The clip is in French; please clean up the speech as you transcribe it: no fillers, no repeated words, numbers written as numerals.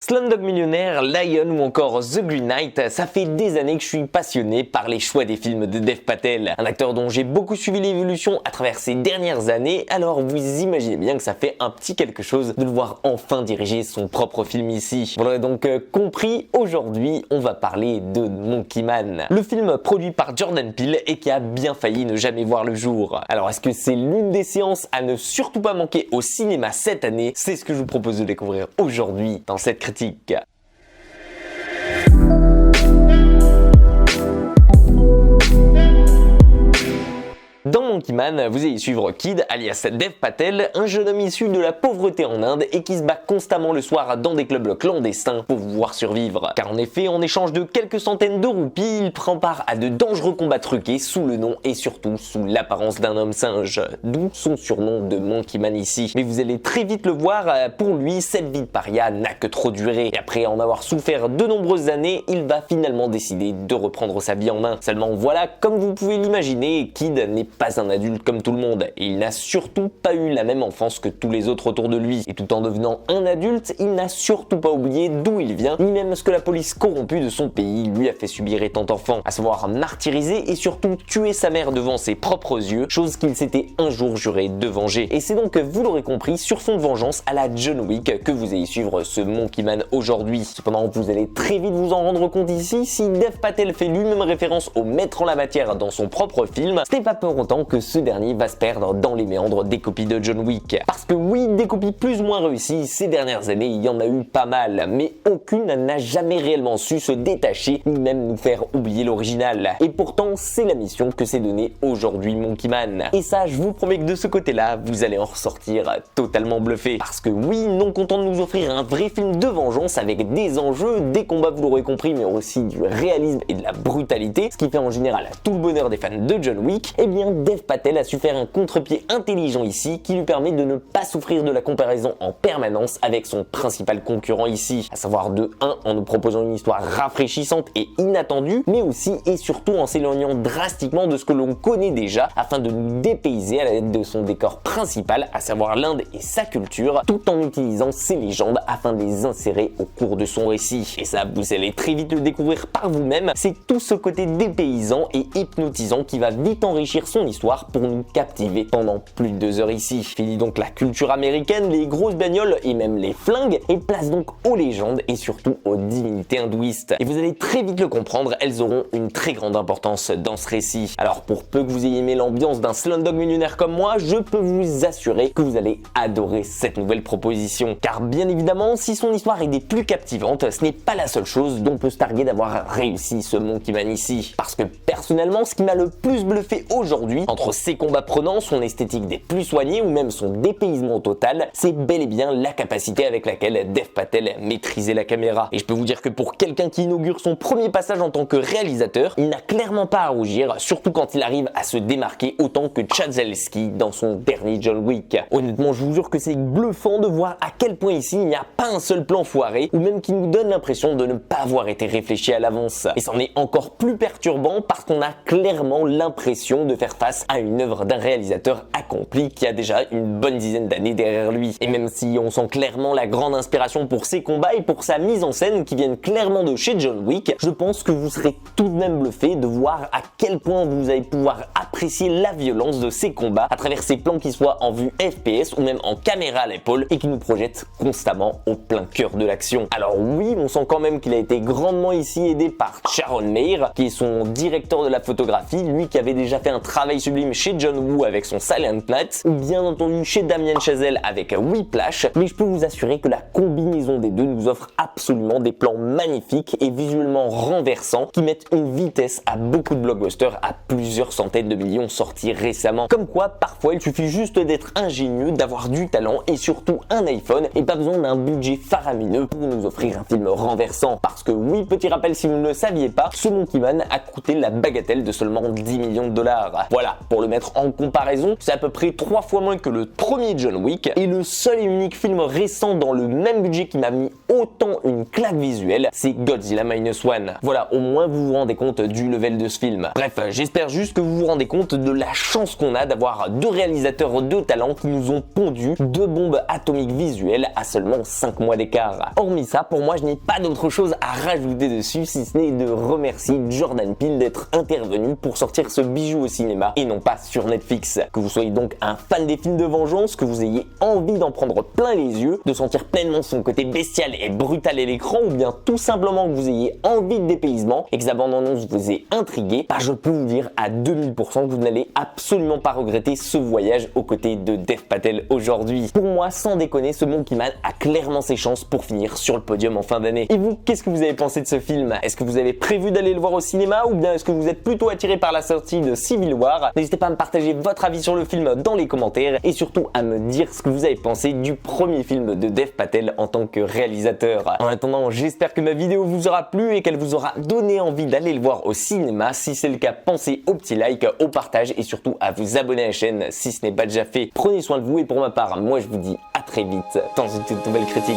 Slumdog Millionnaire, Lion ou encore The Green Knight, ça fait des années que je suis passionné par les choix des films de Dev Patel, un acteur dont j'ai beaucoup suivi l'évolution à travers ces dernières années, alors vous imaginez bien que ça fait un petit quelque chose de le voir enfin diriger son propre film ici. Vous l'aurez donc compris, aujourd'hui on va parler de Monkey Man, le film produit par Jordan Peele et qui a bien failli ne jamais voir le jour. Alors est-ce que c'est l'une des séances à ne surtout pas manquer au cinéma cette année? C'est ce que je vous propose de découvrir aujourd'hui dans cette critique. Dans Monkey Man, vous allez suivre Kid, alias Dev Patel, un jeune homme issu de la pauvreté en Inde et qui se bat constamment le soir dans des clubs clandestins pour pouvoir survivre. Car en effet, en échange de quelques centaines de roupies, il prend part à de dangereux combats truqués sous le nom et surtout sous l'apparence d'un homme singe. D'où son surnom de Monkey Man ici. Mais vous allez très vite le voir, pour lui, cette vie de paria n'a que trop duré. Et après en avoir souffert de nombreuses années, il va finalement décider de reprendre sa vie en main. Seulement voilà, comme vous pouvez l'imaginer, Kid n'est pas un adulte comme tout le monde, et il n'a surtout pas eu la même enfance que tous les autres autour de lui. Et tout en devenant un adulte, il n'a surtout pas oublié d'où il vient, ni même ce que la police corrompue de son pays lui a fait subir étant enfant, à savoir martyriser et surtout tuer sa mère devant ses propres yeux, chose qu'il s'était un jour juré de venger. Et c'est donc, vous l'aurez compris, sur fond de vengeance à la John Wick que vous allez suivre ce Monkey Man aujourd'hui. Cependant, vous allez très vite vous en rendre compte ici, si Dev Patel fait lui-même référence au maître en la matière dans son propre film, ce n'est pas pour autant que ce dernier va se perdre dans les méandres des copies de John Wick. Parce que oui, des copies plus ou moins réussies, ces dernières années, il y en a eu pas mal, mais aucune n'a jamais réellement su se détacher, ni même nous faire oublier l'original. Et pourtant, c'est la mission que s'est donnée aujourd'hui Monkey Man. Et ça, je vous promets que de ce côté-là, vous allez en ressortir totalement bluffé. Parce que oui, non content de nous offrir un vrai film de vengeance avec des enjeux, des combats, vous l'aurez compris, mais aussi du réalisme et de la brutalité, ce qui fait en général tout le bonheur des fans de John Wick, eh bien Dev Patel a su faire un contre-pied intelligent ici qui lui permet de ne pas souffrir de la comparaison en permanence avec son principal concurrent ici, à savoir de 1 en nous proposant une histoire rafraîchissante et inattendue, mais aussi et surtout en s'éloignant drastiquement de ce que l'on connaît déjà afin de nous dépayser à l'aide de son décor principal, à savoir l'Inde et sa culture, tout en utilisant ses légendes afin de les insérer au cours de son récit. Et ça, vous allez très vite le découvrir par vous-même, c'est tout ce côté dépaysant et hypnotisant qui va vite enrichir son histoire pour nous captiver pendant plus de 2 heures ici. Fini donc la culture américaine, les grosses bagnoles et même les flingues, et place donc aux légendes et surtout aux divinités hindouistes. Et vous allez très vite le comprendre, elles auront une très grande importance dans ce récit. Alors pour peu que vous ayez aimé l'ambiance d'un Slumdog Millionnaire comme moi, je peux vous assurer que vous allez adorer cette nouvelle proposition. Car bien évidemment, si son histoire est des plus captivantes, ce n'est pas la seule chose dont peut se targuer d'avoir réussi ce Monkey Man ici. Parce que personnellement, ce qui m'a le plus bluffé aujourd'hui, entre ses combats prenants, son esthétique des plus soignés ou même son dépaysement total, c'est bel et bien la capacité avec laquelle Dev Patel maîtrisait la caméra. Et je peux vous dire que pour quelqu'un qui inaugure son premier passage en tant que réalisateur, il n'a clairement pas à rougir, surtout quand il arrive à se démarquer autant que Chad Stahelski dans son dernier John Wick. Honnêtement, je vous jure que c'est bluffant de voir à quel point ici il n'y a pas un seul plan foiré, ou même qui nous donne l'impression de ne pas avoir été réfléchi à l'avance. Et c'en est encore plus perturbant parce qu'on a clairement l'impression de faire face à une œuvre d'un réalisateur accompli qui a déjà une bonne dizaine d'années derrière lui. Et même si on sent clairement la grande inspiration pour ses combats et pour sa mise en scène qui viennent clairement de chez John Wick, je pense que vous serez tout de même bluffé de voir à quel point vous allez pouvoir apprécier la violence de ces combats à travers ces plans qui soient en vue FPS ou même en caméra à l'épaule et qui nous projettent constamment au plein cœur de l'action. Alors oui, on sent quand même qu'il a été grandement ici aidé par Sharon Mayer, qui est son directeur de la photographie, lui qui avait déjà fait un travail sublime chez John Woo avec son Silent Night, ou bien entendu chez Damien Chazelle avec Whiplash, mais je peux vous assurer que la combinaison des deux nous offre absolument des plans magnifiques et visuellement renversants qui mettent une vitesse à beaucoup de blockbusters à plusieurs centaines de millions sortis récemment. Comme quoi, parfois il suffit juste d'être ingénieux, d'avoir du talent et surtout un iPhone et pas besoin d'un budget faramineux pour nous offrir un film renversant. Parce que oui, petit rappel si vous ne le saviez pas, ce Monkey Man a coûté la bagatelle de seulement 10 millions de dollars. Voilà, pour le mettre en comparaison, c'est à peu près 3 fois moins que le premier John Wick et le seul et unique film récent dans le même budget qui m'a mis autant une claque visuelle, c'est Godzilla Minus One. Voilà, au moins vous vous rendez compte du level de ce film. Bref, j'espère juste que vous vous rendez compte de la chance qu'on a d'avoir deux réalisateurs de talent qui nous ont pondu deux bombes atomiques visuelles à seulement 5 mois d'écart. Hormis ça, pour moi, je n'ai pas d'autre chose à rajouter dessus si ce n'est de remercier Jordan Peele d'être intervenu pour sortir ce bijou au cinéma et non pas sur Netflix. Que vous soyez donc un fan des films de vengeance, que vous ayez envie d'en prendre plein les yeux, de sentir pleinement son côté bestial et brutal à l'écran, ou bien tout simplement que vous ayez envie de dépaysement et que sa bande-annonce vous ait intrigué, je peux vous dire à 2000% que vous n'allez absolument pas regretter ce voyage aux côtés de Dev Patel aujourd'hui. Pour moi, sans déconner, ce Monkey Man a clairement ses chances pour finir sur le podium en fin d'année. Et vous, qu'est-ce que vous avez pensé de ce film? Est-ce que vous avez prévu d'aller le voir au cinéma, ou bien est-ce que vous êtes plutôt attiré par la sortie de Civil War? N'hésitez pas à me partager votre avis sur le film dans les commentaires et surtout à me dire ce que vous avez pensé du premier film de Dev Patel en tant que réalisateur. En attendant, j'espère que ma vidéo vous aura plu et qu'elle vous aura donné envie d'aller le voir au cinéma. Si c'est le cas, pensez au petit like, au partage et surtout à vous abonner à la chaîne si ce n'est pas déjà fait. Prenez soin de vous et pour ma part, moi je vous dis à très vite dans une toute nouvelle critique.